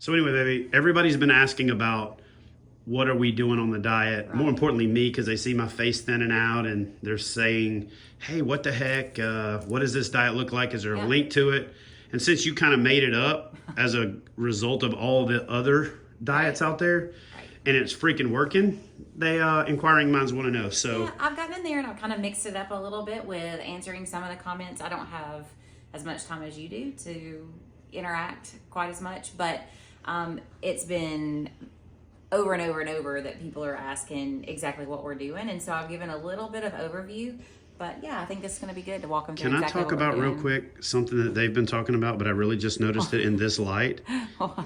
So anyway, baby, everybody's been asking about what are we doing on the diet. More importantly, me, because they see my face thinning out and they're saying, hey, what the heck? What does this diet look like? Is there a link to it? And since you kind of made it up as a result of all the other diets out there, and it's freaking working, they inquiring minds want to know. So yeah, I've gotten in there and I've kind of mixed it up a little bit with answering some of the comments. I don't have as much time as you do to interact quite as much, but it's been over and over and over that people are asking exactly what we're doing, and so I've given a little bit of overview. But yeah, I think this is going to be good to walk them through. Can I talk about real quick something that they've been talking about, but I really just noticed it in this light?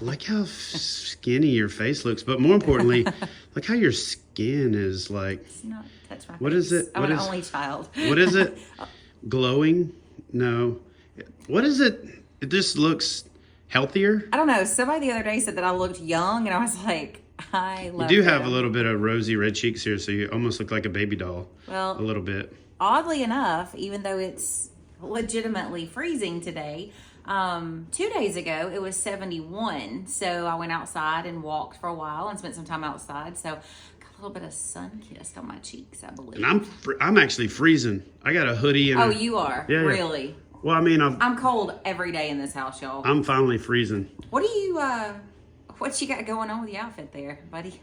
Like how skinny your face looks, but more importantly, like how your skin is like. It's not touch my What face. is it? I'm What an is- only child. What is it? Glowing? No. What is it? It just looks healthier. I don't know. Somebody the other day said that I looked young, and I was like, I You love do have a them. little bit of rosy red cheeks here, so you almost look like a baby doll. Well, A little bit. oddly enough, even though it's legitimately freezing today, 2 days ago it was 71. So I went outside and walked for a while and spent some time outside. So got a little bit of sun kissed on my cheeks, I believe. And I'm actually freezing. I got a hoodie and Oh, you are? Yeah, yeah. Really? Well, I mean, I'm cold every day in this house, y'all. I'm finally freezing. What do you, what you got going on with your outfit there, buddy?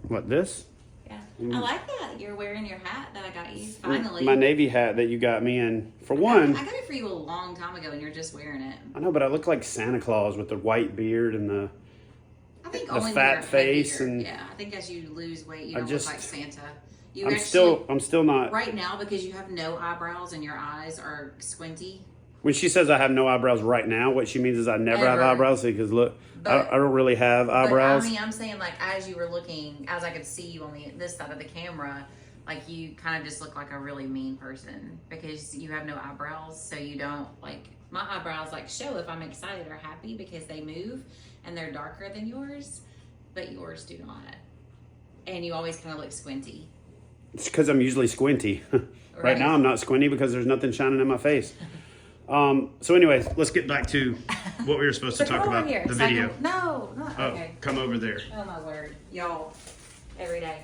What, this? Yeah. I like that. You're wearing your hat that I got you, finally. My Navy hat that you got me in. For one, I got it for you a long time ago, and you're just wearing it. I know, but I look like Santa Claus with the white beard and the I think the only fat you're face heavier. and- Yeah, I think as you lose weight, you I don't just- look like Santa. You I'm actually, still not. right now, because you have no eyebrows and your eyes are squinty. When she says I have no eyebrows right now, what she means is I never have Ever. eyebrows, because look, But- I don't really have eyebrows. But I mean, I'm saying like as you were looking, as I could see you on this side of the camera, like you kind of just look like a really mean person because you have no eyebrows, so you don't like my eyebrows like show if I'm excited or happy because they move and they're darker than yours, but yours do not, and you always kind of look squinty. It's because I'm usually squinty. Right now I'm not squinty because there's nothing shining in my face. So anyways, let's get back to what we were supposed to So talk come over about, here. the So I video. can- no, not Oh, okay. come over there. Oh my word, y'all, every day.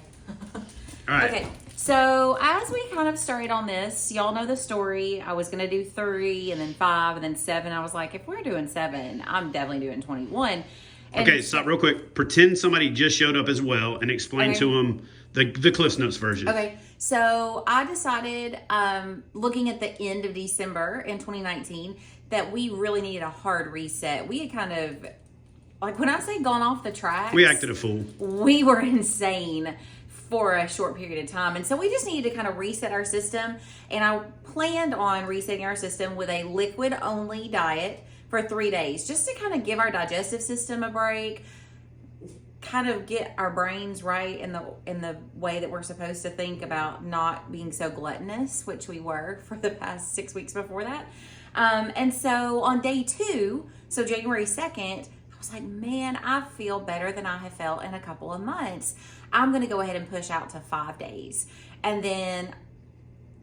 All right. Okay, so as we kind of started on this, y'all know the story. I was gonna do 3 and then 5 and then 7. I was like, if we're doing 7, I'm definitely doing 21. And Okay, stop real quick. Pretend somebody just showed up as well and explain Okay. to them the Cliff Notes version. Okay, so I decided, looking at the end of December in 2019, that we really needed a hard reset. We had kind of, like when I say gone off the tracks, We acted a fool. we were insane for a short period of time. And so we just needed to kind of reset our system. And I planned on resetting our system with a liquid only diet for 3 days, just to kind of give our digestive system a break, kind of get our brains right in the way that we're supposed to think about not being so gluttonous, which we were for the past 6 weeks before that. And so on day 2, so January 2nd, I was like, man, I feel better than I have felt in a couple of months. I'm going to go ahead and push out to 5 days. And then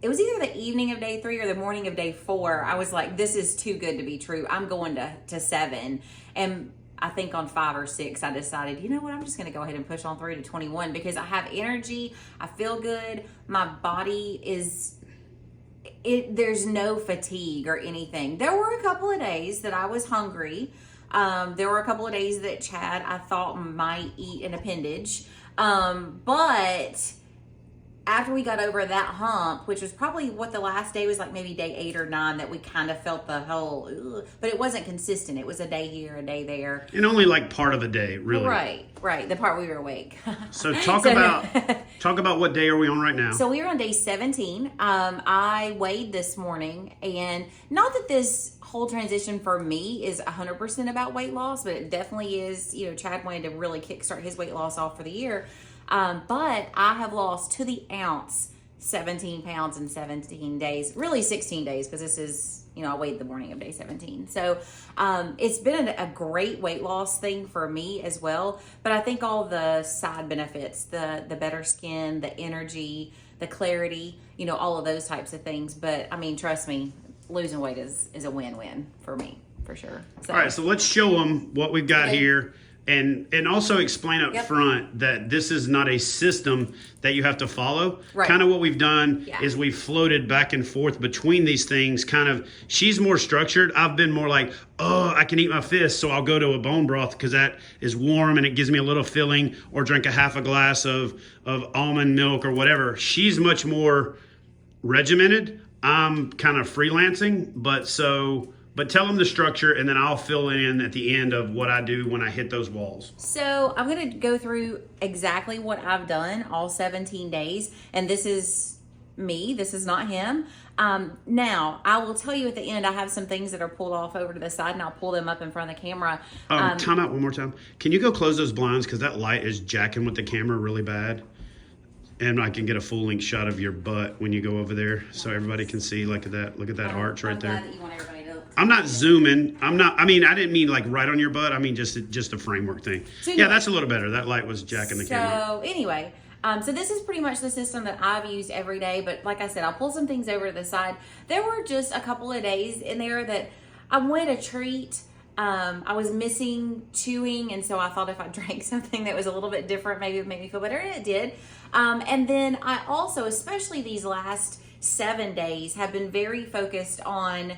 it was either the evening of day 3 or the morning of day 4. I was like, this is too good to be true. I'm going to 7. And I think on 5 or 6, I decided, you know what, I'm just going to go ahead and push on through to 21 because I have energy. I feel good. My body is, there's no fatigue or anything. There were a couple of days that I was hungry. There were a couple of days that Chad, I thought, might eat an appendage. But after we got over that hump, which was probably what the last day was like, maybe day 8 or 9, that we kind of felt the whole, ugh, but it wasn't consistent. It was a day here, a day there. And only like part of the day, really. Right. The part we were awake. So talk about what day are we on right now? So we were on day 17. I weighed this morning, and not that this whole transition for me is 100% about weight loss, but it definitely is. You know, Chad wanted to really kickstart his weight loss off for the year. But I have lost to the ounce 17 pounds in 17 days, really 16 days, because this is, you know, I weighed the morning of day 17. So it's been a great weight loss thing for me as well. But I think all the side benefits, the better skin, the energy, the clarity, you know, all of those types of things. But I mean, trust me, losing weight is a win-win for me, for sure. So, All right, so let's show them what we've got Okay. here. And also explain up Yep. front that this is not a system that you have to follow. Right. Kind of what we've done Yeah. is we've floated back and forth between these things. Kind of, she's more structured. I've been more like, oh, I can eat my fist, so I'll go to a bone broth because that is warm and it gives me a little filling, or drink a half a glass of almond milk or whatever. She's much more regimented. I'm kind of freelancing, but tell them the structure, and then I'll fill in at the end of what I do when I hit those walls. So I'm going to go through exactly what I've done all 17 days. And this is me. This is not him. Now, I will tell you at the end, I have some things that are pulled off over to the side, and I'll pull them up in front of the camera. Time out one more time. Can you go close those blinds? Because that light is jacking with the camera really bad. And I can get a full length shot of your butt when you go over there, so everybody can see. Look at that arch right there. I'm glad that you want everybody to I'm not zooming. I didn't mean like right on your butt. I mean just a framework thing. So yeah, that's a little better. That light was jacking the camera. So anyway, so this is pretty much the system that I've used every day. But like I said, I'll pull some things over to the side. There were just a couple of days in there that I wanted a treat. I was missing chewing, and so I thought if I drank something that was a little bit different, maybe it would make me feel better, and it did. And then I also, especially these last 7 days, have been very focused on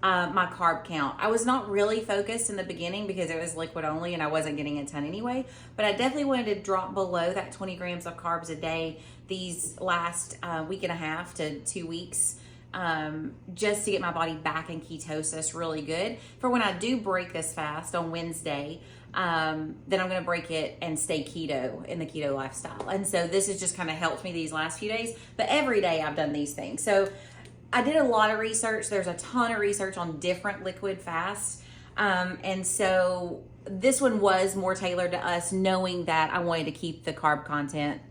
my carb count. I was not really focused in the beginning because it was liquid only and I wasn't getting a ton anyway, but I definitely wanted to drop below that 20 grams of carbs a day these last week and a half to 2 weeks, just to get my body back in ketosis really good for when I do break this fast on Wednesday. Then I'm going to break it and stay keto in the keto lifestyle. And so this has just kind of helped me these last few days, but every day I've done these things. So I did a lot of research. There's a ton of research on different liquid fasts. And so this one was more tailored to us, knowing that I wanted to keep the carb content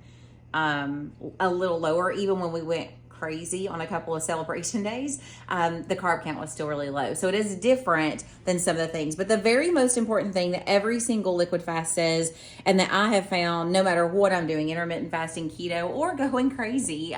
a little lower. Even when we went crazy on a couple of celebration days, the carb count was still really low. So it is different than some of the things. But the very most important thing that every single liquid fast says, and that I have found no matter what I'm doing, intermittent fasting, keto, or going crazy,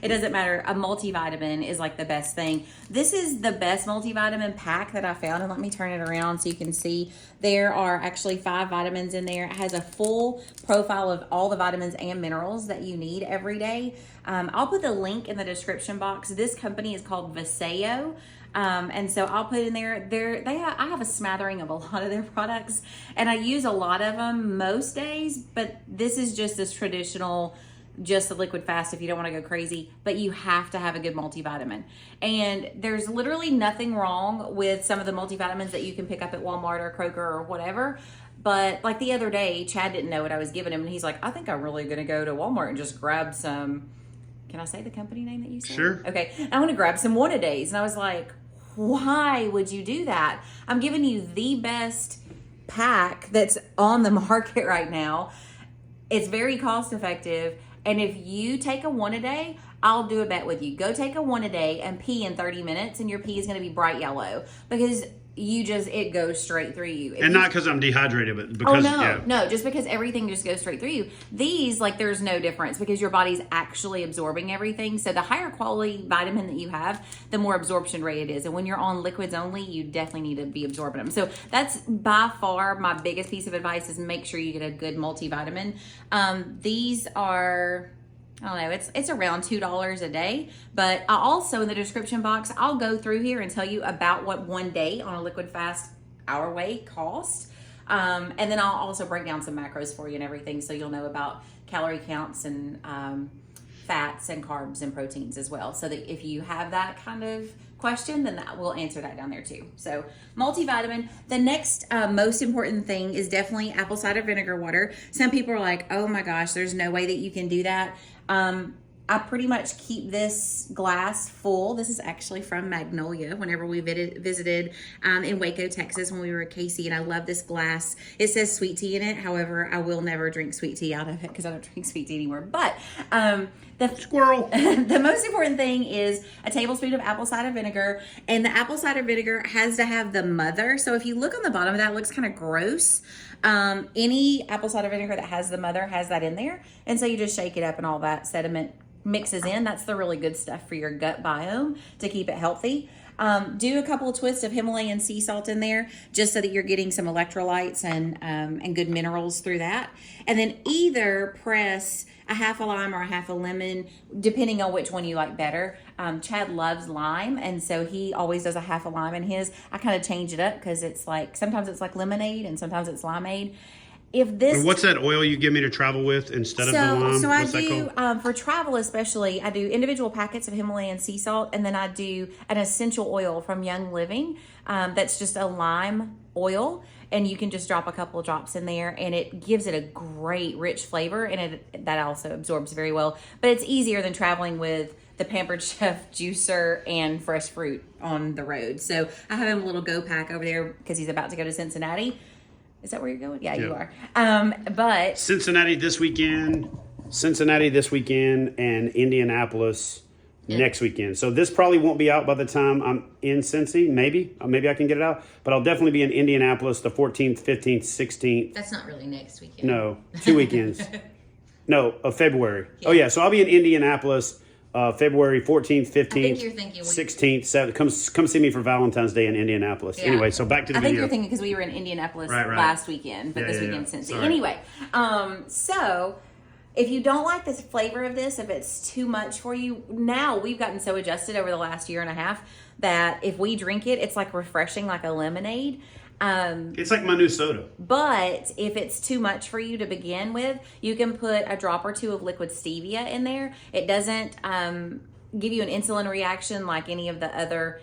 it doesn't matter. A multivitamin is like the best thing. This is the best multivitamin pack that I found. And let me turn it around so you can see. There are actually 5 vitamins in there. It has a full profile of all the vitamins and minerals that you need every day. I'll put the link in the description box. This company is called Vasayo. And so I'll put in there, I have a smattering of a lot of their products, and I use a lot of them most days, but this is just this traditional, just a liquid fast if you don't want to go crazy, but you have to have a good multivitamin. And there's literally nothing wrong with some of the multivitamins that you can pick up at Walmart or Kroger or whatever. But like the other day, Chad didn't know what I was giving him, and he's like, I think I'm really going to go to Walmart and just grab some. Can I say the company name that you said? Sure. Okay. I want to grab some One-A-Days. And I was like, why would you do that? I'm giving you the best pack that's on the market right now. It's very cost effective. And if you take a One-A-Day, I'll do a bet with you. Go take a One-A-Day and pee in 30 minutes, and your pee is going to be bright yellow because it goes straight through you. And not because I'm dehydrated, but because, no, just because everything just goes straight through you. These, like, there's no difference because your body's actually absorbing everything. So the higher quality vitamin that you have, the more absorption rate it is. And when you're on liquids only, you definitely need to be absorbing them. So that's by far my biggest piece of advice is make sure you get a good multivitamin. These are, I don't know, it's around $2 a day, but I also in the description box, I'll go through here and tell you about what 1 day on a liquid fast our way costs. And then I'll also break down some macros for you and everything, so you'll know about calorie counts and fats and carbs and proteins as well. So that if you have that kind of question, then we'll answer that down there too. So multivitamin. The next most important thing is definitely apple cider vinegar water. Some people are like, oh my gosh, there's no way that you can do that. I pretty much keep this glass full. This is actually from Magnolia whenever we visited in Waco, Texas when we were at Casey, and I love this glass. It says sweet tea in it. However, I will never drink sweet tea out of it because I don't drink sweet tea anymore. But the squirrel. The most important thing is a tablespoon of apple cider vinegar, and the apple cider vinegar has to have the mother. So if you look on the bottom of that, it looks kind of gross. Any apple cider vinegar that has the mother has that in there, and so you just shake it up and all that sediment mixes in. That's the really good stuff for your gut biome to keep it healthy. Do a couple of twists of Himalayan sea salt in there, just so that you're getting some electrolytes and good minerals through that. And then either press a half a lime or a half a lemon, depending on which one you like better. Chad loves lime, and so he always does a half a lime in his. I kind of change it up because it's like, sometimes it's like lemonade and sometimes it's limeade. What's that oil you give me to travel with instead of the lime? So What's I that do, called? for travel especially, I do individual packets of Himalayan sea salt, and then I do an essential oil from Young Living that's just a lime oil, and you can just drop a couple of drops in there, and it gives it a great rich flavor, and that also absorbs very well. But it's easier than traveling with the Pampered Chef juicer and fresh fruit on the road. So I have him a little go pack over there because he's about to go to Cincinnati. Is that where you're going? Yeah, you are. But Cincinnati this weekend, and Indianapolis next weekend. So this probably won't be out by the time I'm in Cincy. Maybe I can get it out. But I'll definitely be in Indianapolis the 14th, 15th, 16th. that's not really next weekend. No, 2 weekends. No, of February. Yeah. Oh, yeah. So I'll be in Indianapolis February 14th, 15th, you're thinking 16th, 7th. Come see me for Valentine's Day in Indianapolis. Yeah. Anyway, so back to the I think video. you're thinking because we were in Indianapolis Right. last weekend, but Yeah, this yeah, weekend yeah. Cincy. Sorry. Anyway, so if you don't like the flavor of this, if it's too much for you, now we've gotten so adjusted over the last year and a half that if we drink it, it's like refreshing, like a lemonade. It's like my new soda. But if it's too much for you to begin with, you can put a drop or two of liquid stevia in there. It doesn't give you an insulin reaction like any of the other,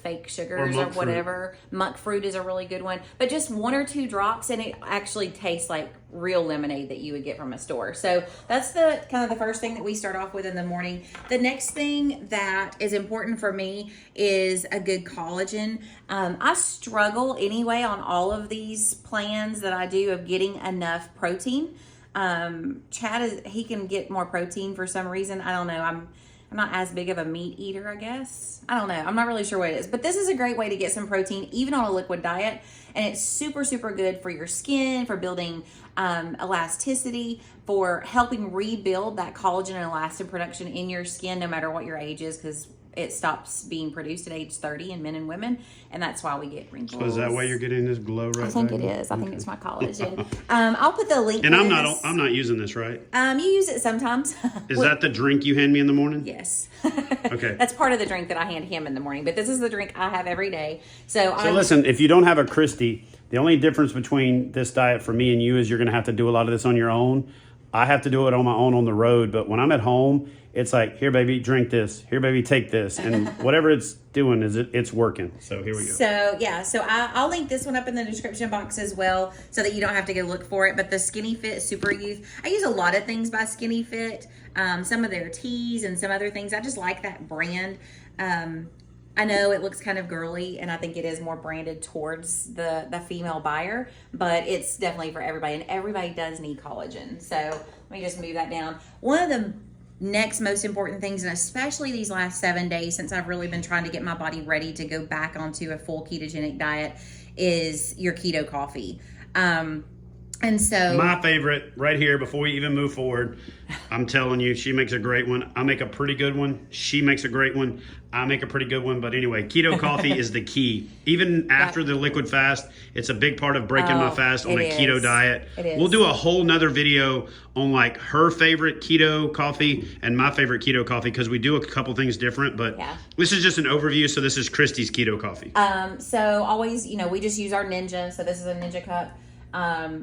fake sugars or whatever. Monk fruit is a really good one. But just 1 or 2 drops, and it actually tastes like real lemonade that you would get from a store. So that's the kind of the first thing that we start off with in the morning. The next thing that is important for me is a good collagen. I struggle anyway on all of these plans that I do of getting enough protein. Chad he can get more protein for some reason. I don't know. I'm not as big of a meat eater, I guess. I don't know. I'm not really sure what it is. But this is a great way to get some protein, even on a liquid diet. And it's super, super good for your skin, for building elasticity, for helping rebuild that collagen and elastin production in your skin, no matter what your age is, because it stops being produced at age 30 in men and women, and that's why we get wrinkles. So is that why you're getting this glow right now? I think it is. I think it's my collagen. I'll put the link. And I'm not using this, right? You use it sometimes. Is that the drink you hand me in the morning? Yes. Okay. That's part of the drink that I hand him in the morning, but this is the drink I have every day. So listen, if you don't have a Christy, the only difference between this diet for me and you is you're going to have to do a lot of this on your own. I have to do it on my own on the road, but when I'm at home, it's like, here, baby, drink this. Here, baby, take this. And whatever it's doing, it's working. So here we go. So, yeah. So I'll link this one up in the description box as well so that you don't have to go look for it. But the Skinny Fit Super Youth, I use a lot of things by Skinny Fit. Some of their teas and some other things. I just like that brand. I know it looks kind of girly, and I think it is more branded towards the female buyer, but it's definitely for everybody, and everybody does need collagen. So let me just move that down. One of the next most important things, and especially these last 7 days since I've really been trying to get my body ready to go back onto a full ketogenic diet, is your Keto Coffee. And so my favorite right here, before we even move forward, I'm telling you, she makes a great one. I make a pretty good one. She makes a great one. I make a pretty good one. But anyway, Keto Coffee is the key. Even after the liquid fast, it's a big part of breaking my fast on a keto diet. It is. We'll do a whole nother video on like her favorite keto coffee and my favorite keto coffee, because we do a couple things different. But this is just an overview. So this is Christy's keto coffee. So always, we just use our Ninja. So this is a Ninja cup.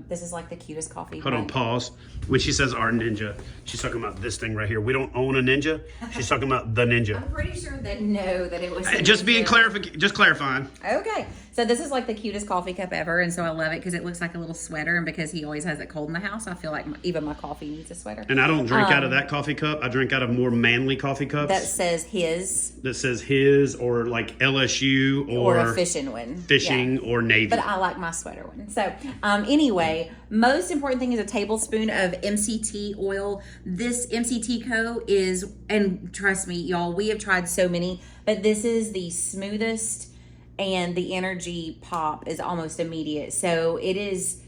This is like the cutest coffee. Hold on, pause. When she says our Ninja, she's talking about this thing right here. We don't own a Ninja. She's talking about the Ninja. I'm pretty sure they know that it was. Just clarifying. Okay, so this is like the cutest coffee cup ever, and so I love it because it looks like a little sweater, and because he always has it cold in the house, I feel like even my coffee needs a sweater. And I don't drink out of that coffee cup. I drink out of more manly coffee cups. That says his. That says his, or like LSU, or a fishing one. Fishing or Navy. But I like my sweater one. So anyway, most important thing is a tablespoon of MCT oil. This MCT Co is, and trust me, y'all, we have tried so many, but this is the smoothest, and the energy pop is almost immediate. So it is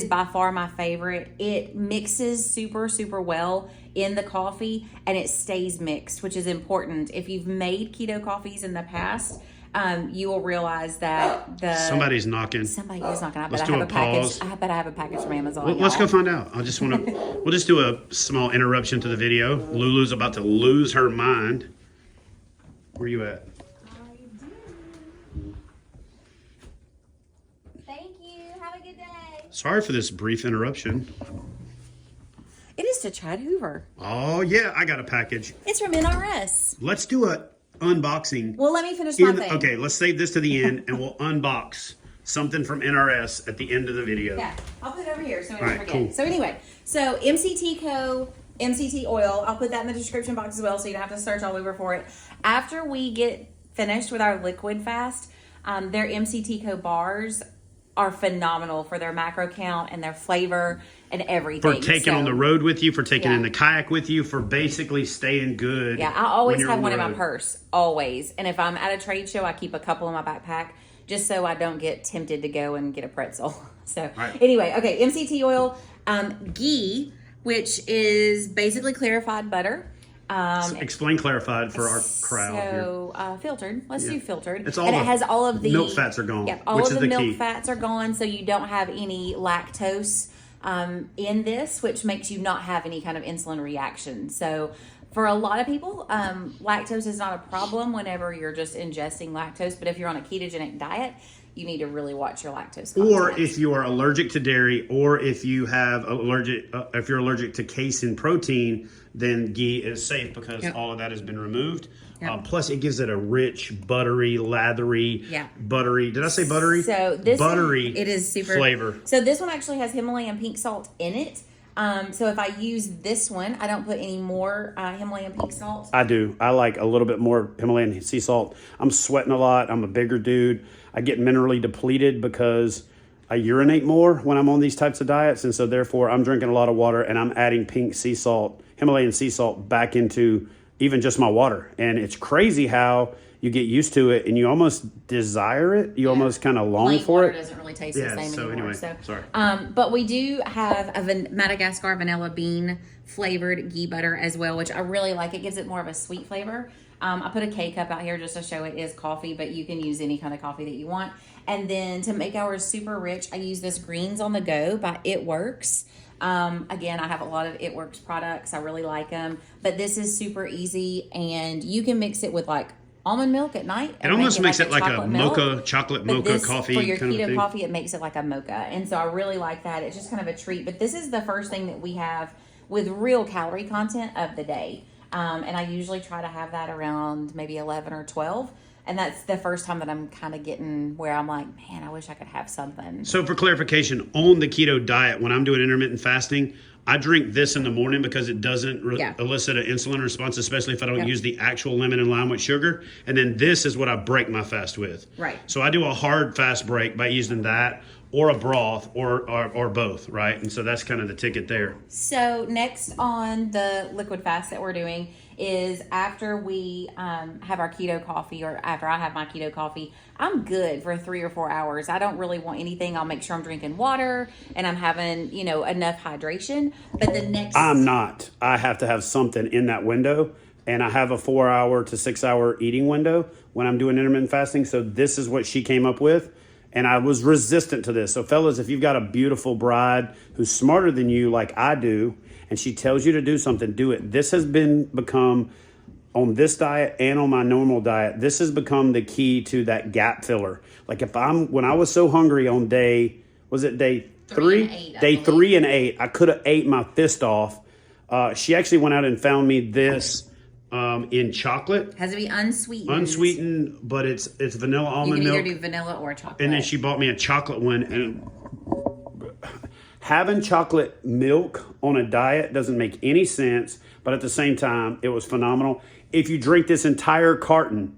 by far my favorite. It mixes super, super well in the coffee, and it stays mixed, which is important. If you've made keto coffees in the past, you will realize that somebody's knocking. somebody is not going to. Let's do a pause. I bet I have a package from Amazon. Well, let's go find out. I just want to. We'll just do a small interruption to the video. Lulu's about to lose her mind. Where you at? Thank you. Have a good day. Sorry for this brief interruption. It is to Chad Hoover. Oh yeah, I got a package. It's from NRS. Let's do a unboxing. Well, let me finish my thing. Okay, let's save this to the end, and we'll unbox something from NRS at the end of the video. Yeah, I'll put it over here so we don't All right, forget. cool. So anyway, so MCT Co, MCT Oil, I'll put that in the description box as well so you don't have to search all over for it. After we get finished with our liquid fast, their MCT Co bars are phenomenal for their macro count and their flavor and everything. For taking on the road with you, for taking in the kayak with you, for basically staying good. Yeah, I always when you're have on one the in my road. purse, always. And if I'm at a trade show, I keep a couple in my backpack just so I don't get tempted to go and get a pretzel. So anyway, okay, MCT oil, ghee, which is basically clarified butter. Explain clarified for our crowd here. So filtered. Let's do filtered. It's all and the it has all of the milk fats are gone. Yeah, all which of is the the milk key. fats are gone, so you don't have any lactose in this, which makes you not have any kind of insulin reaction. So for a lot of people, lactose is not a problem whenever you're just ingesting lactose. But if you're on a ketogenic diet, you need to really watch your lactose content. Or if you are allergic to dairy, or if you have if you're allergic to casein protein, then ghee is safe because all of that has been removed. Plus, it gives it a rich, buttery, lathery, buttery. Did I say buttery? So this buttery. It is super flavor. So this one actually has Himalayan pink salt in it. So if I use this one, I don't put any more Himalayan pink salt. I do. I like a little bit more Himalayan sea salt. I'm sweating a lot. I'm a bigger dude. I get minerally depleted because I urinate more when I'm on these types of diets. And so therefore I'm drinking a lot of water and I'm adding pink sea salt, Himalayan sea salt back into even just my water. And it's crazy how you get used to it and you almost desire it. You almost kind of long for it. Doesn't really taste the same anymore. Anyway, so sorry. But we do have a Madagascar vanilla bean flavored ghee butter as well, which I really like. It gives it more of a sweet flavor. I put a K-cup out here just to show it is coffee, but you can use any kind of coffee that you want. And then to make ours super rich, I use this Greens on the Go by It Works. Again, I have a lot of It Works products. I really like them. But this is super easy, and you can mix it with like almond milk at night. It almost makes it like a milk. chocolate But mocha this, coffee for your kind of keto thing. coffee, it makes it like a mocha. And so I really like that. It's just kind of a treat. But this is the first thing that we have with real calorie content of the day. And I usually try to have that around maybe 11 or 12. And that's the first time that I'm kind of getting where I'm like, man, I wish I could have something. So for clarification, on the keto diet, when I'm doing intermittent fasting, I drink this in the morning because it doesn't elicit an insulin response, especially if I don't use the actual lemon and lime with sugar. And then this is what I break my fast with. Right. So I do a hard fast break by using that or a broth or both, right? And so that's kind of the ticket there. So next on the liquid fast that we're doing is after we have our keto coffee, or after I have my keto coffee, I'm good for 3 or 4 hours. I don't really want anything. I'll make sure I'm drinking water and I'm having, enough hydration. But the next... I'm not. I have to have something in that window. And I have a 4 hour to 6 hour eating window when I'm doing intermittent fasting. So this is what she came up with. And I was resistant to this. So fellas, if you've got a beautiful bride who's smarter than you like I do, and she tells you to do something, do it. This has become, on this diet and on my normal diet, this has become the key to that gap filler. Like when I was so hungry on day 3? Day 3 and 8, I could have ate my fist off. She actually went out and found me this in chocolate. Has to be unsweetened. Unsweetened, but it's vanilla almond milk. You can either do vanilla or chocolate. And then she bought me a chocolate one. And having chocolate milk on a diet doesn't make any sense, but at the same time, it was phenomenal. If you drink this entire carton,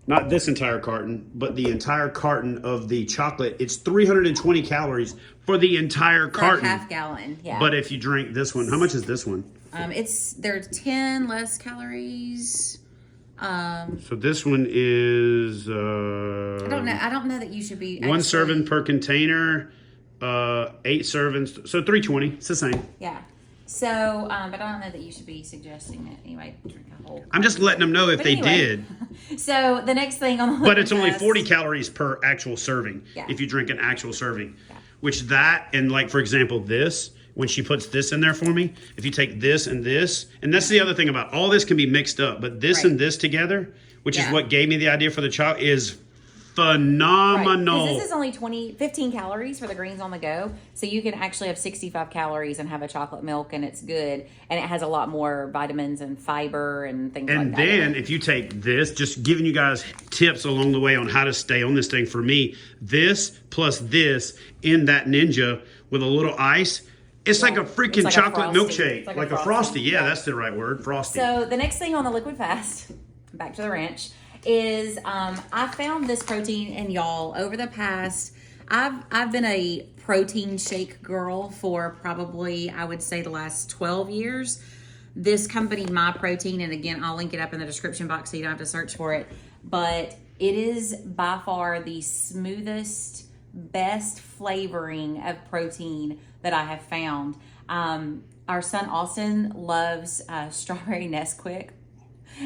not this entire carton, but the entire carton of the chocolate, it's 320 calories for the entire carton. For a half gallon, yeah. But if you drink this one, how much is this one? There's 10 less calories. So this one is I don't know that you should be one serving per container, 8 servings, so 320. It's the same. Yeah. So, but I don't know that you should be suggesting that anybody drink a whole. I'm just letting them know if But they anyway. did. So the next thing on the But it's liquid only fast- 40 calories per actual serving Yeah. if you drink an actual serving. Yeah. Which that, and like, for example, this, when she puts this in there for me, if you take this, and that's the other thing about all this can be mixed up, but this Right. and this together, which is Yeah. what gave me the idea for the chocolate, is Right. 'Cause phenomenal. this is only 15 calories for the greens on the go. So you can actually have 65 calories and have a chocolate milk, and it's good. And it has a lot more vitamins and fiber and things like And that. then if you take this, just giving you guys tips along the way on how to stay on this thing. For me, this plus this in that Ninja with a little ice, it's like a freaking It's like a chocolate Frosty. milkshake. It's like Like a a Frosty. Frosty. Yeah, that's the right word. Frosty. So the next thing on the liquid fast, back to the ranch, is I found this protein, and y'all, over the past, I've been a protein shake girl for probably, I would say, the last 12 years. This company, My Protein, and again, I'll link it up in the description box so you don't have to search for it, but it is by far the smoothest, best flavoring of protein that I have found. Our son Austin loves strawberry Nesquik,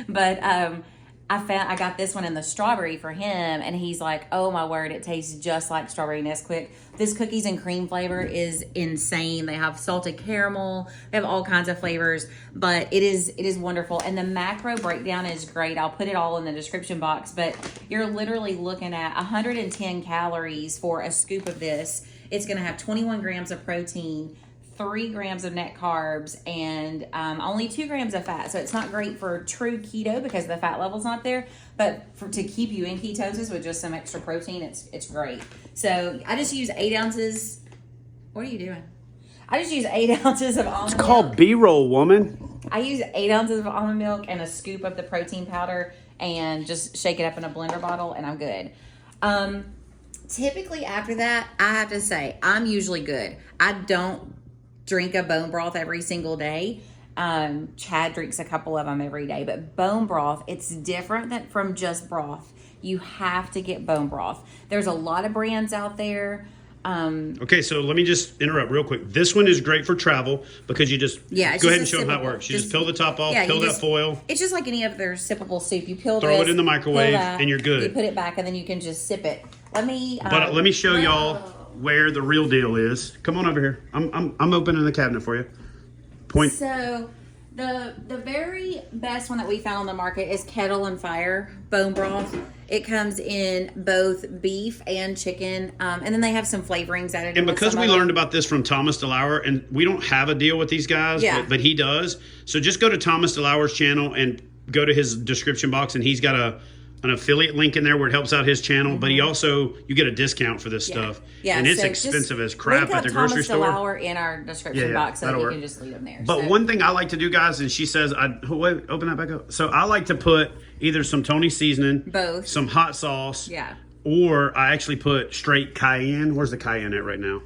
but I got this one in the strawberry for him, and he's like, oh my word, it tastes just like strawberry Nesquik. This cookies and cream flavor is insane. They have salted caramel, they have all kinds of flavors, but it is wonderful. And the macro breakdown is great. I'll put it all in the description box, but you're literally looking at 110 calories for a scoop of this. It's going to have 21 grams of protein, 3 grams of net carbs, and only 2 grams of fat. So it's not great for true keto because the fat level's not there, but to keep you in ketosis with just some extra protein, it's great. So I just use 8 ounces. What are you doing? I just use 8 ounces of almond it's called milk. B-roll, woman. I use 8 ounces of almond milk and a scoop of the protein powder and just shake it up in a blender bottle, and I'm good. Typically after that, I have to say, I'm usually good. I don't drink a bone broth every single day. Chad drinks a couple of them every day, but bone broth, it's different than from just broth. You have to get bone broth. There's a lot of brands out there. Okay, so let me just interrupt real quick. This one is great for travel because you just Yeah, it's go ahead and just show a them how it sippable. works. You just Just- peel the top off, yeah, peel you that just- foil. It's just like any other sippable soup. You peel Throw this, it in the microwave, peel that, and you're good. You put it back, and then you can just sip it. Let me show y'all where the real deal is. Come on over here. I'm opening the cabinet for you. Point. So the very best one that we found on the market is Kettle and Fire bone broth. It comes in both beef and chicken, and then they have some flavorings added. And with because some we of them. learned about this from Thomas DeLauer, and we don't have a deal with these guys, Yeah. but he does. So just go to Thomas DeLauer's channel and go to his description box, and he's got an affiliate link in there where it helps out his channel. But he also, you get a discount for this stuff. Yeah, And it's so just expensive as crap link at the up grocery Thomas store. DeLauer in our description Yeah, box so that that'll you work. can just leave them there. But So- one thing I like to do, guys, and she says, wait, open that back up. So I like to put either some Tony seasoning, Both. some hot sauce, Yeah. or I actually put straight cayenne. Where's the cayenne at right now?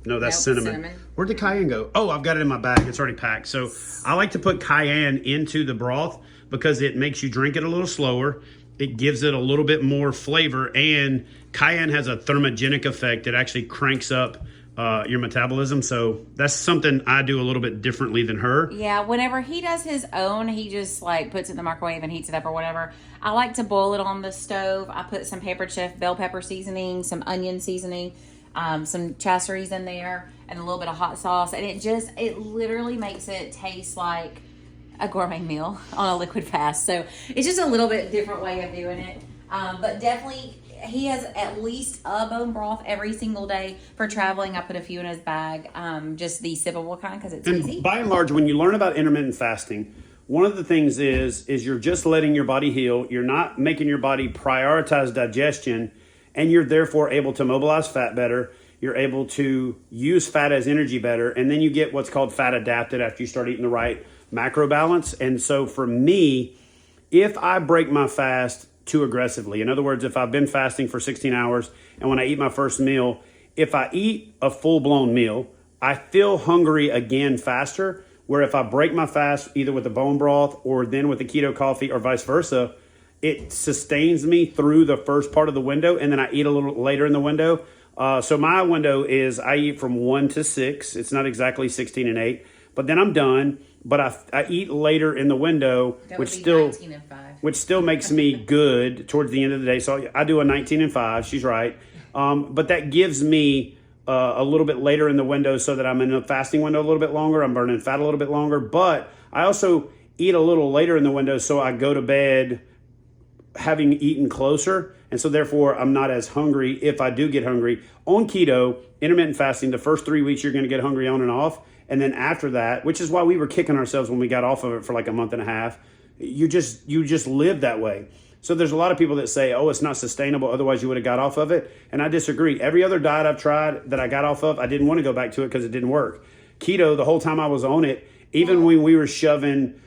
No, that's Nope, cinnamon. cinnamon. Where'd the cayenne go? Oh, I've got it in my bag. It's already packed. So I like to put cayenne into the broth because it makes you drink it a little slower. It gives it a little bit more flavor, and cayenne has a thermogenic effect that actually cranks up your metabolism. So that's something I do a little bit differently than her. Yeah, whenever he does his own, he just like puts it in the microwave and heats it up or whatever. I like to boil it on the stove. I put some Pepper Chef bell pepper seasoning, some onion seasoning, some chasseries in there, and a little bit of hot sauce. And it literally makes it taste like a gourmet meal on a liquid fast. So it's just a little bit different way of doing it. But definitely, he has at least a bone broth every single day for traveling. I put a few in his bag, just the sippable kind because it's easy. And by and large, when you learn about intermittent fasting, one of the things is you're just letting your body heal. You're not making your body prioritize digestion, and you're therefore able to mobilize fat better. You're able to use fat as energy better, and then you get what's called fat adapted after you start eating the right macro balance. And so for me, if I break my fast too aggressively, in other words, if I've been fasting for 16 hours and when I eat my first meal, if I eat a full-blown meal, I feel hungry again faster, where if I break my fast either with the bone broth or then with the keto coffee or vice versa, it sustains me through the first part of the window, and then I eat a little later in the window. So my window is I eat from 1 to 6. It's not exactly 16 and 8. but then I'm done. But I eat later in the window, That which would be still 19 and 5. which still makes me good towards the end of the day. So I do a 19 and 5. She's right. But that gives me a little bit later in the window so that I'm in the fasting window a little bit longer. I'm burning fat a little bit longer. But I also eat a little later in the window so I go to bed having eaten closer. And so therefore I'm not as hungry if I do get hungry. On keto, intermittent fasting, the first 3 weeks you're going to get hungry on and off. And then after that, which is why we were kicking ourselves when we got off of it for like a month and a half, you just live that way. So there's a lot of people that say, oh, it's not sustainable, otherwise you would have got off of it. And I disagree. Every other diet I've tried that I got off of, I didn't want to go back to it because it didn't work. Keto, the whole time I was on it, even when we were shoving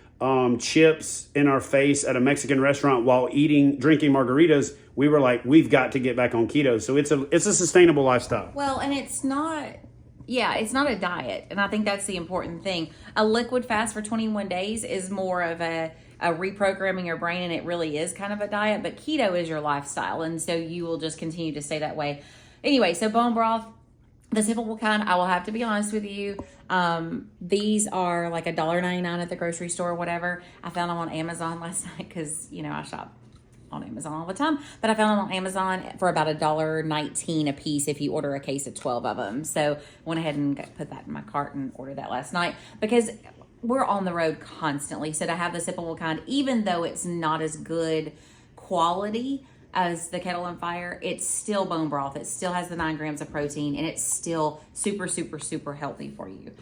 chips in our face at a Mexican restaurant while drinking margaritas, we were like, we've got to get back on keto. So it's a sustainable lifestyle. Well, and it's not a diet. And I think that's the important thing. A liquid fast for 21 days is more of a reprogramming your brain, and it really is kind of a diet, but keto is your lifestyle. And so you will just continue to stay that way. Anyway, so bone broth, the simple kind, I will have to be honest with you. These are like $1.99 at the grocery store or whatever. I found them on Amazon last night because, I shop on Amazon all the time, but I found them on Amazon for about $1.19 a piece if you order a case of 12 of them. So went ahead and put that in my cart and ordered that last night because we're on the road constantly. So to have the sippable kind, even though it's not as good quality as the Kettle on Fire, it's still bone broth. It still has the 9 grams of protein, and it's still super, super, super healthy for you.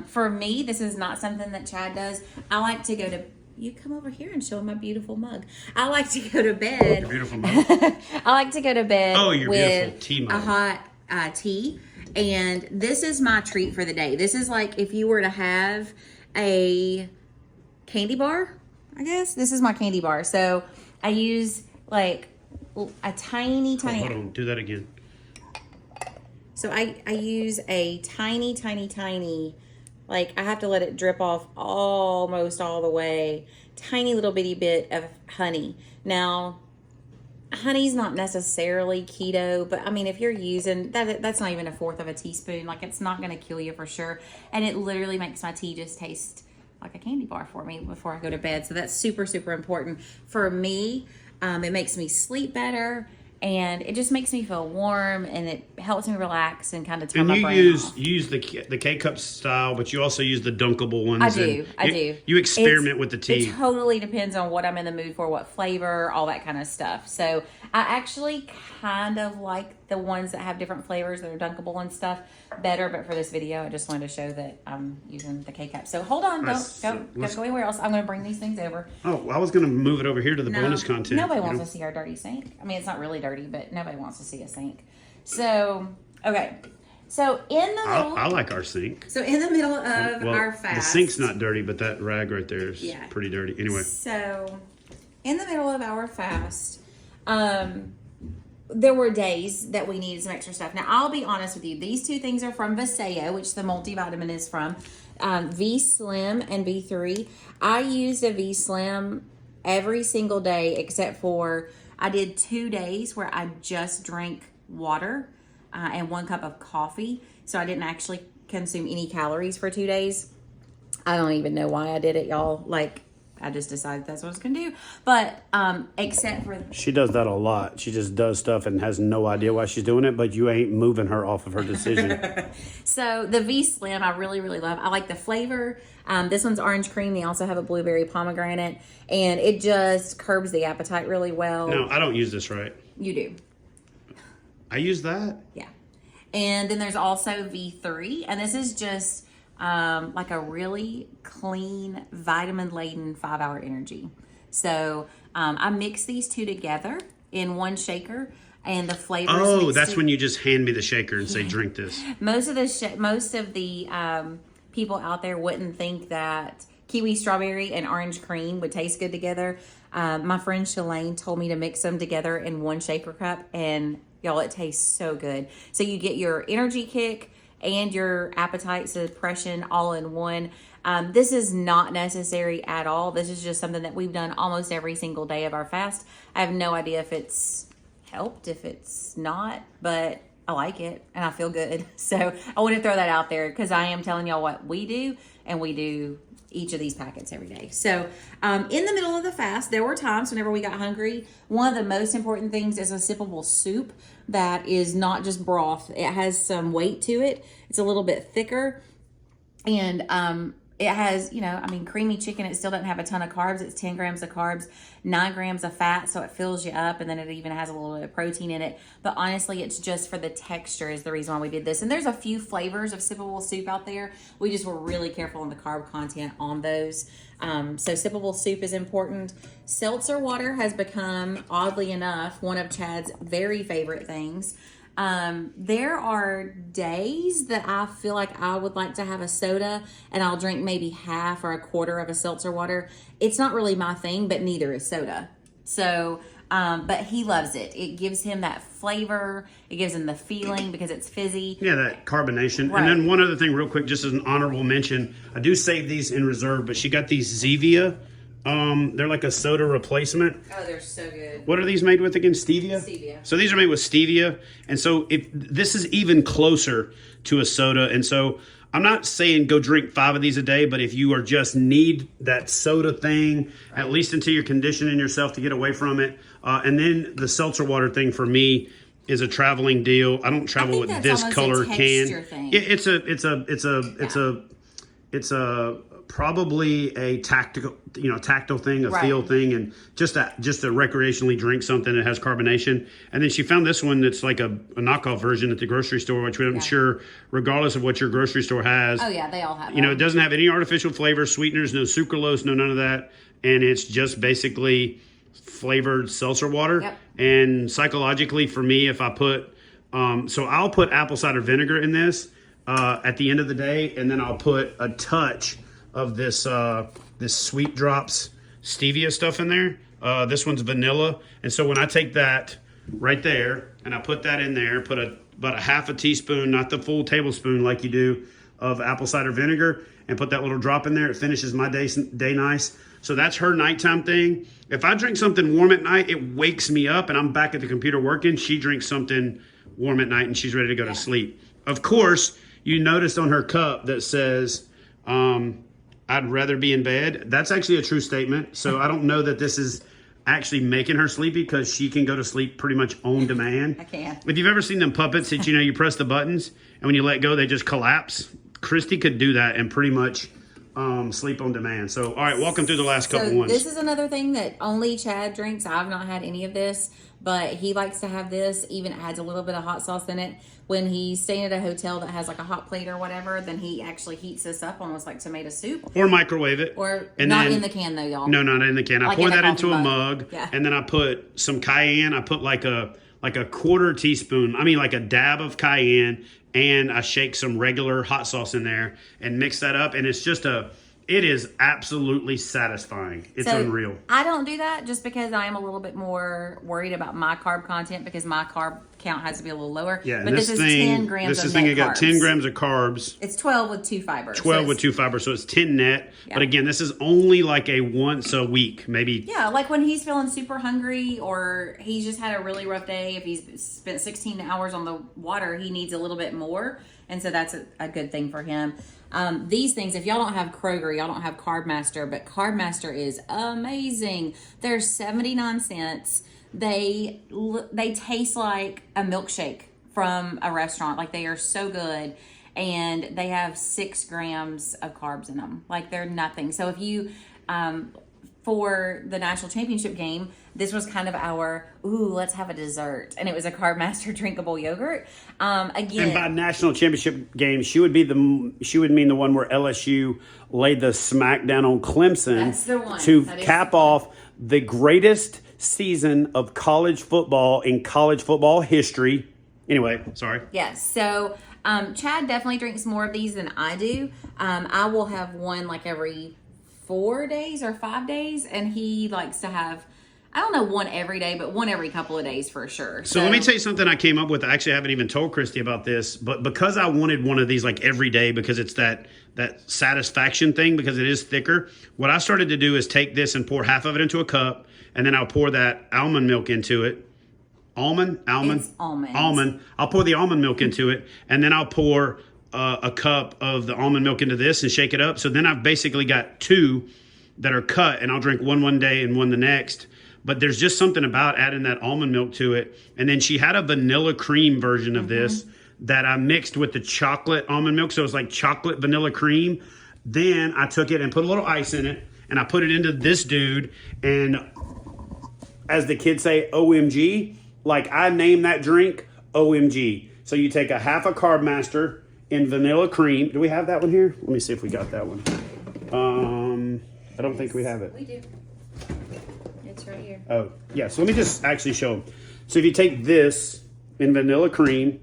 For me, this is not something that Chad does. I like to go to, you come over here and show him my beautiful mug. I like to go to bed. Your beautiful mug? I like to go to bed your with beautiful tea mug. a hot tea. And this is my treat for the day. This is like if you were to have a candy bar, I guess. This is my candy bar. So I use like a tiny. Hold on, do that again. So I use a tiny, like I have to let it drip off almost all the way. Tiny little bitty bit of honey. Now, honey's not necessarily keto, but I mean, if you're using that's not even 1/4 of a teaspoon. Like, it's not going to kill you for sure. And it literally makes my tea just taste like a candy bar for me before I go to bed. So that's super, super important for me. It makes me sleep better, and it just makes me feel warm, and it helps me relax and kind of turn my brain off. You use the K-cup style, but you also use the dunkable ones. I do. You experiment with the tea. It totally depends on what I'm in the mood for, what flavor, all that kind of stuff. So I actually kind of like the ones that have different flavors that are dunkable and stuff better. But for this video, I just wanted to show that I'm using the K-cup. So hold on, don't go anywhere else. I'm going to bring these things over. Oh, I was going to move it over here to the bonus content. Nobody wants to see our dirty sink. I mean, it's not really dirty, but nobody wants to see a sink. So, okay. So in the middle, I like our sink. So in the middle of our fast, the sink's not dirty, but that rag right there is pretty dirty. Anyway, so in the middle of our fast, there were days that we needed some extra stuff. Now, I'll be honest with you; these two things are from Vasayo, which the multivitamin is from. V Slim and V3. I used a V Slim every single day except for I did 2 days where I just drank water and 1 cup of coffee. So I didn't actually consume any calories for 2 days. I don't even know why I did it, y'all. Like, I just decided that's what I was going to do. But except for... She does that a lot. She just does stuff and has no idea why she's doing it, but you ain't moving her off of her decision. So the V Slim, I really, really love. I like the flavor. This one's orange cream. They also have a blueberry pomegranate. And it just curbs the appetite really well. No, I don't use this right. You do. I use that? Yeah. And then there's also V3. And this is just... like a really clean, vitamin-laden 5-hour energy. So I mix these two together in one shaker, and the flavors. Oh, that's when you just hand me the shaker and say, "Drink this." Most of the people out there wouldn't think that kiwi strawberry and orange cream would taste good together. My friend Shalane told me to mix them together in one shaker cup, and y'all, it tastes so good. So you get your energy kick and your appetite suppression all in one. This is not necessary at all. This is just something that we've done almost every single day of our fast. I have no idea if it's helped, if it's not, but I like it and I feel good. So I want to throw that out there because I am telling y'all what we do, and we do each of these packets every day. So in the middle of the fast, there were times whenever we got hungry. One of the most important things is a sippable soup that is not just broth. It has some weight to it. It's a little bit thicker. And it has, creamy chicken. It still doesn't have a ton of carbs. It's 10 grams of carbs, 9 grams of fat, so it fills you up, and then it even has a little bit of protein in it. But honestly, it's just for the texture is the reason why we did this. And there's a few flavors of sippable soup out there. We just were really careful on the carb content on those. So sippable soup is important. Seltzer water has become, oddly enough, one of Chad's very favorite things. There are days that I feel like I would like to have a soda and I'll drink maybe half or a quarter of a seltzer water. It's not really my thing, but neither is soda. So, but he loves it. It gives him that flavor. It gives him the feeling because it's fizzy. Yeah, that carbonation. Right. And then one other thing real quick, just as an honorable mention, I do save these in reserve, but she got these Zevia. They're like a soda replacement. Oh, they're so good. What are these made with again? Stevia? Stevia. So these are made with stevia. And so if this is even closer to a soda. And so I'm not saying go drink 5 of these a day, but if you are just need that soda thing, at least until you're conditioning yourself to get away from it. And then the seltzer water thing for me is a traveling deal. I don't travel with this color can. Thing. It's a probably a tactile thing, a feel thing, and just to recreationally drink something that has carbonation. And then she found this one that's like a knockoff version at the grocery store, which I'm sure, regardless of what your grocery store has. Oh yeah, they all have. It doesn't have any artificial flavors, sweeteners, no sucralose, no none of that, and it's just basically flavored seltzer water. Yep. And psychologically, for me, if I put, so I'll put apple cider vinegar in this at the end of the day, and then I'll put a touch of this Sweet Drops stevia stuff in there. This one's vanilla. And so when I take that right there and I put that in there, put about a half a teaspoon, not the full tablespoon like you do, of apple cider vinegar, and put that little drop in there, it finishes my day nice. So that's her nighttime thing. If I drink something warm at night, it wakes me up and I'm back at the computer working. She drinks something warm at night and she's ready to go to sleep. Of course, you noticed on her cup that says, I'd rather be in bed. That's actually a true statement. So I don't know that this is actually making her sleepy because she can go to sleep pretty much on demand. I can. If you've ever seen them puppets that, you press the buttons and when you let go, they just collapse. Christy could do that and pretty much sleep on demand. So, all right, walking through the last couple ones. This is another thing that only Chad drinks. I've not had any of this, but he likes to have this. Even adds a little bit of hot sauce in it. When he's staying at a hotel that has like a hot plate or whatever, then he actually heats this up almost like tomato soup. Or microwave it. Or and not then, in the can though, y'all. No, not in the can. I pour that into a mug, yeah. And then I put some cayenne. I put like a quarter teaspoon, like a dab of cayenne, and I shake some regular hot sauce in there and mix that up. And it is absolutely satisfying. It's unreal. I don't do that just because I am a little bit more worried about my carb content because my carb count has to be a little lower. Yeah, but this is 10 grams of net carbs. It got 10 grams of carbs. It's 12 with 2 fibers. 12 with 2 fibers, so it's 10 net. Yeah. But again, this is only like a once a week, maybe. Yeah, like when he's feeling super hungry or he's just had a really rough day. If he's spent 16 hours on the water, he needs a little bit more. And so that's a good thing for him. These things, if y'all don't have Kroger, y'all don't have Carb Master, but Carb Master is amazing. They're 79 cents. They taste like a milkshake from a restaurant. Like they are so good. And they have 6 grams of carbs in them. Like they're nothing. So if you, for the national championship game, this was kind of our, let's have a dessert. And it was a Carb Master drinkable yogurt. Again. And by national championship game, she would mean the one where LSU laid the smackdown on Clemson. That's the one. To cap off the greatest season of college football in college football history. Anyway, sorry. Yes. So Chad definitely drinks more of these than I do. I will have one like every 4 days or 5 days. And he likes to have, I don't know, one every day, but one every couple of days for sure. So let me tell you something I came up with. I actually haven't even told Christy about this, but because I wanted one of these like every day because it's that satisfaction thing because it is thicker, what I started to do is take this and pour half of it into a cup, and then I'll pour that almond milk into it. Almond. It's almond. Almond. I'll pour the almond milk into it, and then I'll pour a cup of the almond milk into this and shake it up. So then I've basically got 2 that are cut, and I'll drink one day and one the next. But there's just something about adding that almond milk to it. And then she had a vanilla cream version of this that I mixed with the chocolate almond milk. So it was like chocolate vanilla cream. Then I took it and put a little ice in it, and I put it into this dude. And as the kids say, OMG, like I named that drink OMG. So you take a half a Carb Master in vanilla cream. Do we have that one here? Let me see if we got that one. I don't think we have it. We do. It's right here. Oh, yeah. So let me just actually show them. So if you take this in vanilla cream,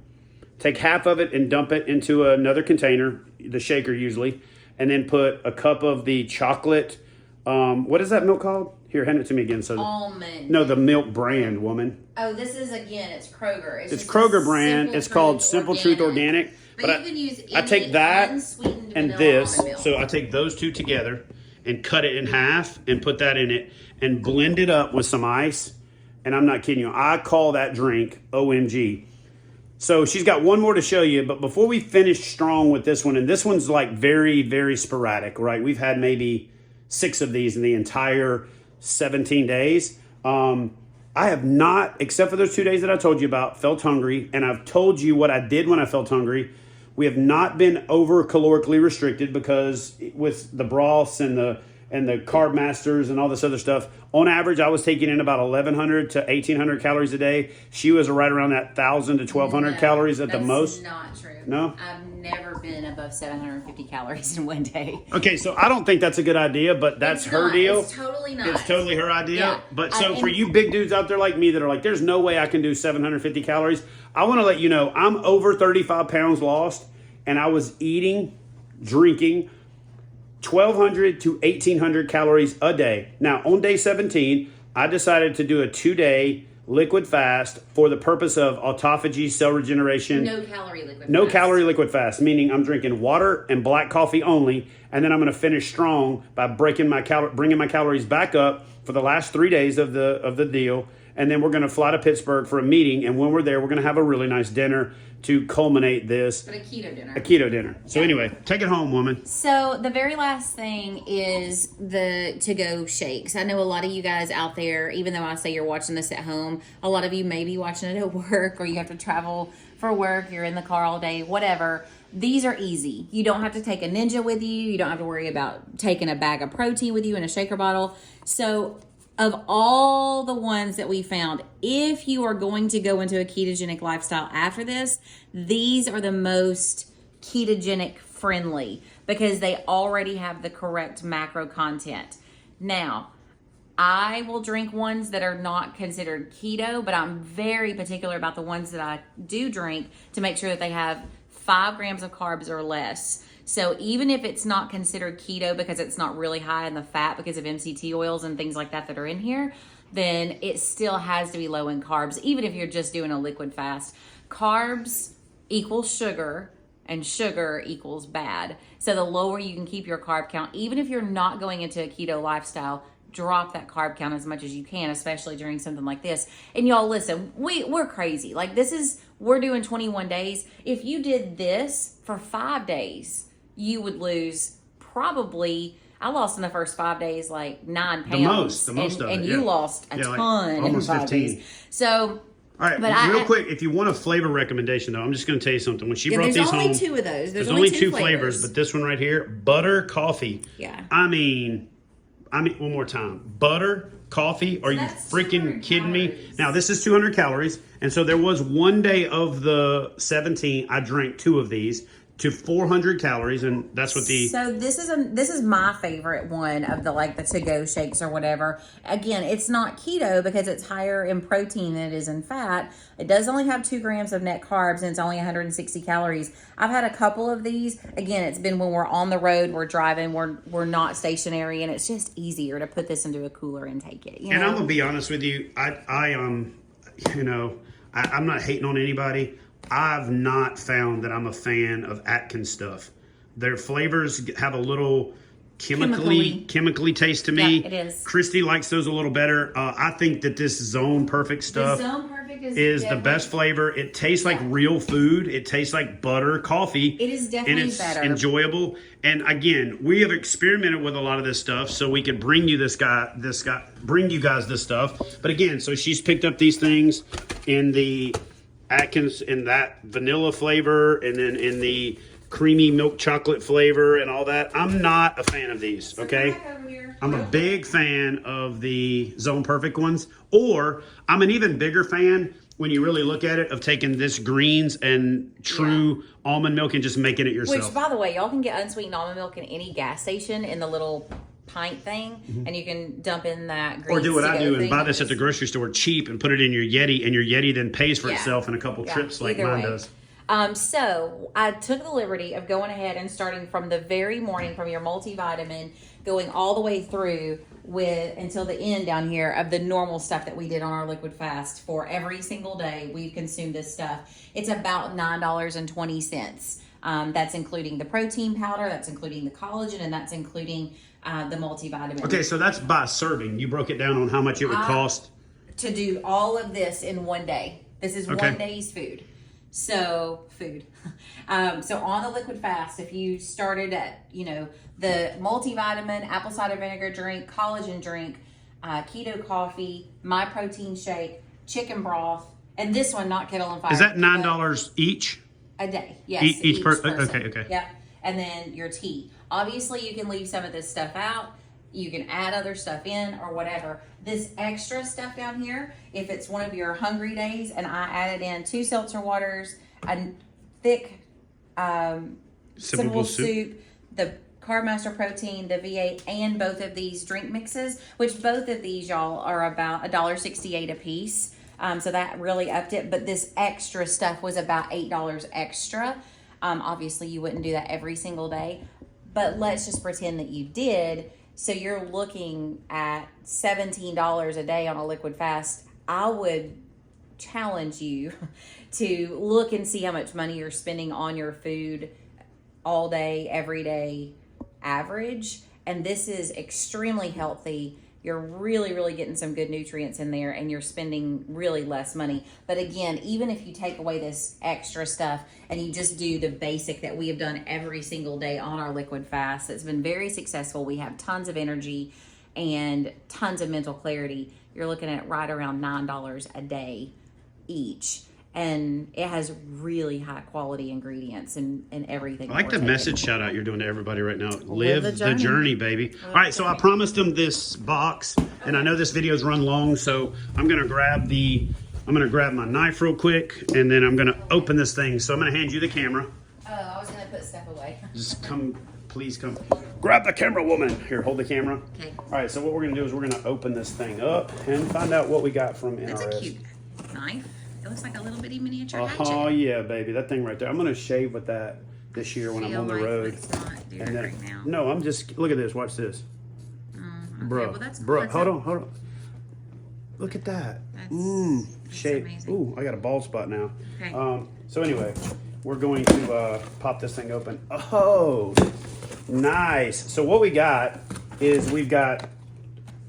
take half of it and dump it into another container, the shaker usually, and then put a cup of the chocolate, what is that milk called? Here, hand it to me again. So Almond. No, the milk brand, woman. Oh, this is, again, it's Kroger. It's Kroger brand. It's called Simple Truth Organic. But you can use I take that unsweetened and vanilla this. almond milk. So I take those 2 together and cut it in half and put that in it and blend it up with some ice. And I'm not kidding you. I call that drink OMG. So she's got one more to show you. But before we finish strong with this one, and this one's like very, very sporadic, right? We've had maybe 6 of these in the entire 17 days. I have not, except for those 2 days that I told you about, felt hungry. And I've told you what I did when I felt hungry. We have not been over calorically restricted because with the broths and the Carb Masters and all this other stuff, on average, I was taking in about 1,100 to 1,800 calories a day. She was right around that 1,000 to 1,200 calories at the most. That's not true. No? I've never been above 750 calories in one day. Okay, so I don't think that's a good idea, but that's her deal. It's totally not. It's totally her idea. Yeah. But so for you big dudes out there like me that are like, there's no way I can do 750 calories. I want to let you know I'm over 35 pounds lost, and I was eating, drinking 1,200 to 1,800 calories a day. Now, on day 17, I decided to do a 2-day liquid fast for the purpose of autophagy, cell regeneration. No calorie liquid No fast. calorie liquid fast, meaning I'm drinking water and black coffee only, and then I'm going to finish strong by bringing my calories back up for the last 3 days of the deal, and then we're going to fly to Pittsburgh for a meeting, and when we're there, we're going to have a really nice dinner to culminate this. But a keto dinner. A keto dinner. So anyway, take it home, woman. So the very last thing is the to-go shakes. I know a lot of you guys out there, even though I say you're watching this at home, a lot of you may be watching it at work, or you have to travel for work, you're in the car all day, whatever. These are easy. You don't have to take a Ninja with you. You don't have to worry about taking a bag of protein with you in a shaker bottle. So of all the ones that we found, if you are going to go into a ketogenic lifestyle after this, these are the most ketogenic friendly because they already have the correct macro content. Now, I will drink ones that are not considered keto, but I'm very particular about the ones that I do drink to make sure that they have 5 grams of carbs or less. So even if it's not considered keto because it's not really high in the fat because of MCT oils and things like that that are in here, then it still has to be low in carbs, even if you're just doing a liquid fast. Carbs equals sugar, and sugar equals bad. So the lower you can keep your carb count, even if you're not going into a keto lifestyle, drop that carb count as much as you can, especially during something like this. And y'all listen, we're crazy. Like we're doing 21 days. If you did this for 5 days, you would lose probably, I lost in the first 5 days like 9 pounds. The most of it. And you lost a ton like almost in 5 15. days. So, all right, but real quick, if you want a flavor recommendation, though, I'm just going to tell you something. When she brought these home, there's only 2 of those. There's only 2 flavors, but this one right here, butter coffee. Yeah. I mean, one more time. Butter coffee. Are you freaking kidding me? Now, this is 200 calories. And so there was one day of the 17, I drank 2 of these to 400 calories, and that's what the... So this is my favorite one of the to-go shakes or whatever. Again, it's not keto because it's higher in protein than it is in fat. It does only have 2 grams of net carbs, and it's only 160 calories. I've had a couple of these. Again, it's been when we're on the road, we're driving, we're not stationary, and it's just easier to put this into a cooler and take it. And I'm going to be honest with you, I'm not hating on anybody. I've not found that I'm a fan of Atkins stuff. Their flavors have a little chemically taste to me. Yeah, it is. Christy likes those a little better. I think that this Zone Perfect stuff. The Zone Perfect is the best flavor. It tastes like real food. It tastes like butter, coffee. It is definitely and it's better. Enjoyable. And again, we have experimented with a lot of this stuff, so we could bring you bring you guys this stuff. But again, so she's picked up these things in the Atkins, in that vanilla flavor, and then in the creamy milk chocolate flavor and all that. I'm not a fan of these, okay? I'm a big fan of the Zone Perfect ones, or I'm an even bigger fan when you really look at it of taking this greens and true almond milk and just making it yourself. Which, by the way, y'all can get unsweetened almond milk in any gas station in the little pint thing, and you can dump in that green. Or do what I do and buy this at the grocery store cheap and put it in your Yeti, and your Yeti then pays for itself in a couple trips like mine does. So I took the liberty of going ahead and starting from the very morning from your multivitamin, going all the way through with until the end down here of the normal stuff that we did on our liquid fast for every single day. We've consumed this stuff. It's about $9.20. That's including the protein powder, that's including the collagen, and that's including the multivitamin. Okay, so that's by serving. You broke it down on how much it would cost to do all of this in one day. This is one day's food. So so on the liquid fast, if you started at, the multivitamin, apple cider vinegar drink, collagen drink, keto coffee, my protein shake, chicken broth, and this one, not kettle and fire. Is that $9 each? A day, yes. Each person. Okay. Yep. And then your tea. Obviously, you can leave some of this stuff out. You can add other stuff in or whatever. This extra stuff down here, if it's one of your hungry days, and I added in 2 seltzer waters, a thick sippable soup, the Carb Master Protein, the V8, and both of these drink mixes, which both of these, y'all, are about $1.68 a piece. So that really upped it. But this extra stuff was about $8 extra. Obviously, you wouldn't do that every single day. But let's just pretend that you did. So you're looking at $17 a day on a liquid fast. I would challenge you to look and see how much money you're spending on your food all day, every day, average. And this is extremely healthy. You're really, really getting some good nutrients in there, and you're spending really less money. But again, even if you take away this extra stuff and you just do the basic that we have done every single day on our liquid fast, it's been very successful. We have tons of energy and tons of mental clarity. You're looking at right around $9 a day each. And it has really high quality ingredients and everything. I like the message shout out you're doing to everybody right now. Live the journey, baby. All right, so I promised them this box, and I know this video's run long, so I'm gonna grab my knife real quick, and then I'm gonna open this thing. So I'm gonna hand you the camera. Oh, I was gonna put stuff away. Just come, please come. Grab the camera, woman. Here, hold the camera. Okay. All right, so what we're gonna do is we're gonna open this thing up and find out what we got from NRS. That's a cute knife. It looks like a little bitty miniature hatchet. Oh yeah, baby, that thing right there. I'm gonna shave with that this year when I'm on the road. It's not doing it right now. No, I'm just look at this. Watch this, okay. bro. Well, that's bro. Hold on. Look at that. That's Shave. amazing. Ooh, I got a bald spot now. Okay. So anyway, we're going to pop this thing open. Oh, nice. So what we got is we've got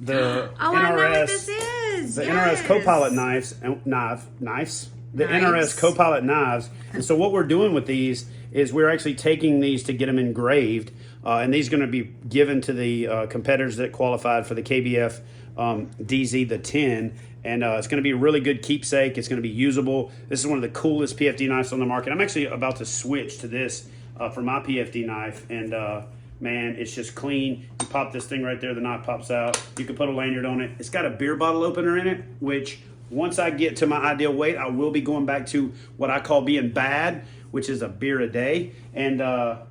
the I know what this is. The NRS Copilot knives. The NRS Copilot knives. And so what we're doing with these is we're actually taking these to get them engraved. And these are going to be given to the competitors that qualified for the KBF DZ, the 10. And it's going to be a really good keepsake. It's going to be usable. This is one of the coolest PFD knives on the market. I'm actually about to switch to this for my PFD knife. And man, it's just clean. You pop this thing right there, the knot pops out. You can put a lanyard on it. It's got a beer bottle opener in it, which once I get to my ideal weight, I will be going back to what I call being bad, which is a beer a day. And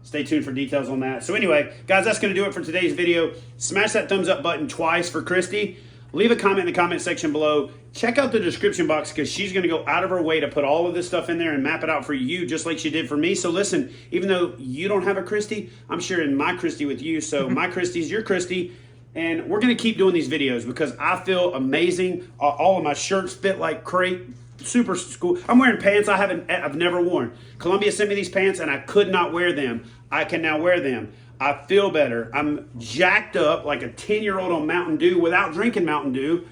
stay tuned for details on that. So anyway, guys, that's going to do it for today's video. Smash that thumbs up button twice for Christy. Leave a comment in the comment section below. Check out the description box because she's going to go out of her way to put all of this stuff in there and map it out for you just like she did for me. So listen, even though you don't have a Christy, I'm sharing my Christy with you. So my Christy's your Christy. And we're going to keep doing these videos because I feel amazing. All of my shirts fit like crate. Super cool. I'm wearing pants I've never worn. Columbia sent me these pants and I could not wear them. I can now wear them. I feel better. I'm jacked up like a 10-year-old on Mountain Dew without drinking Mountain Dew.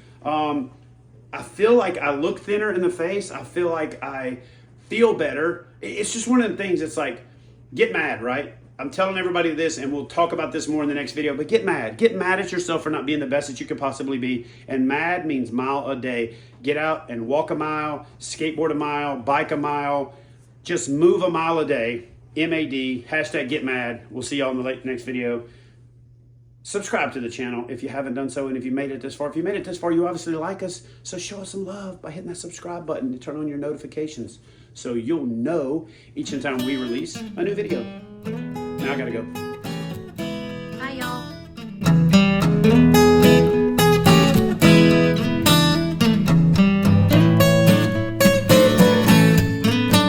I feel like I look thinner in the face. I feel like I feel better. It's just one of the things. It's like, get mad, right? I'm telling everybody this, and we'll talk about this more in the next video, but get mad. Get mad at yourself for not being the best that you could possibly be. And mad means mile a day. Get out and walk a mile, skateboard a mile, bike a mile. Just move a mile a day. MAD, hashtag get mad. We'll see y'all in the next video. Subscribe to the channel if you haven't done so, and if you made it this far. If you made it this far, you obviously like us, so show us some love by hitting that subscribe button and turn on your notifications so you'll know each and time we release a new video. Now I gotta go.